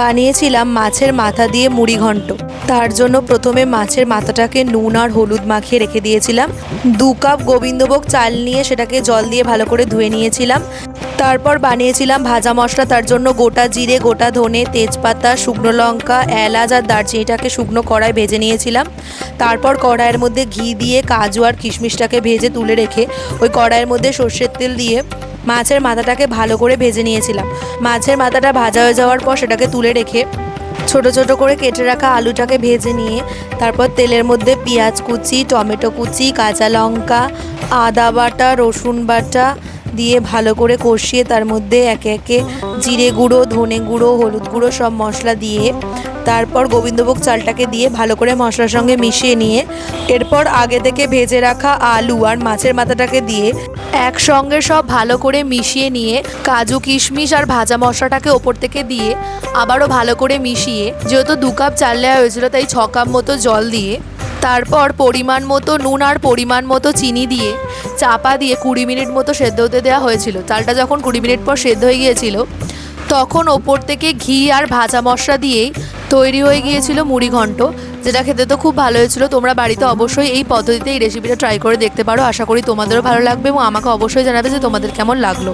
বানিয়েছিলাম মাছের মাথা দিয়ে মুড়ি ঘন্ট। তার জন্য প্রথমে মাছের মাথাটাকে নুন আর হলুদ মাখিয়ে রেখে দিয়েছিলাম। 2 কাপ গোবিন্দভোগ চাল নিয়ে সেটাকে জল দিয়ে ভালো করে ধুয়ে নিয়েছিলাম। তারপর বানিয়েছিলাম ভাজা মশলা। তার জন্য গোটা জিরে, গোটা ধনে, তেজপাতা, শুকনো লঙ্কা, এলাচ আর দারচিনিটাকে শুকনো কড়াই ভেজে নিয়েছিলাম। তারপর কড়াইয়ের মধ্যে ঘি দিয়ে কাজু আর কিশমিশটাকে ভেজে তুলে রেখে ওই কড়াইয়ের মধ্যে সর্ষের তেল দিয়ে মাছের মাথাটাকে ভালো করে ভেজে নিয়েছিলাম। মাছের মাথাটা ভাজা হয়ে যাওয়ার পর সেটাকে তুলে রেখে ছোট ছোট করে কেটে রাখা আলুটাকে ভেজে নিয়ে তারপর তেলের মধ্যে পেঁয়াজ কুচি, টমেটো কুচি, কাঁচা লঙ্কা, আদা বাটা, রসুন বাটা দিয়ে ভালো করে কষিয়ে তার মধ্যে একে একে জিরে গুঁড়ো, ধনে গুঁড়ো, হলুদ গুঁড়ো সব মশলা দিয়ে তারপর গোবিন্দভোগ চালটাকে দিয়ে ভালো করে মশলার সঙ্গে মিশিয়ে নিয়ে এরপর আগে থেকে ভেজে রাখা আলু আর মাছের মাথাটাকে দিয়ে একসঙ্গে সব ভালো করে মিশিয়ে নিয়ে কাজু কিশমিশ আর ভাজা মশলাটাকে ওপর থেকে দিয়ে আবারও ভালো করে মিশিয়ে, যেহেতু 2 কাপ চাল নেওয়া হয়েছিল তাই 6 কাপ মতো জল দিয়ে তারপর পরিমাণ মতো নুন আর পরিমাণ মতো চিনি দিয়ে চাপা দিয়ে 20 মিনিট মতো সেদ্ধ হতে দেওয়া হয়েছিল। চালটা যখন 20 মিনিট পর সেদ্ধ হয়ে গিয়েছিল তখন ওপর থেকে ঘি আর ভাজা মশলা দিয়েই তৈরি হয়ে গিয়েছিল মুড়ি ঘন্ট, যেটা খেতে তো খুব ভালো হয়েছিল। তোমরা বাড়িতে অবশ্যই এই পদ্ধতিতে এই রেসিপিটা ট্রাই করে দেখতে পারো। আশা করি তোমাদেরও ভালো লাগবে এবং আমাকে অবশ্যই জানাবে যে তোমাদের কেমন লাগলো।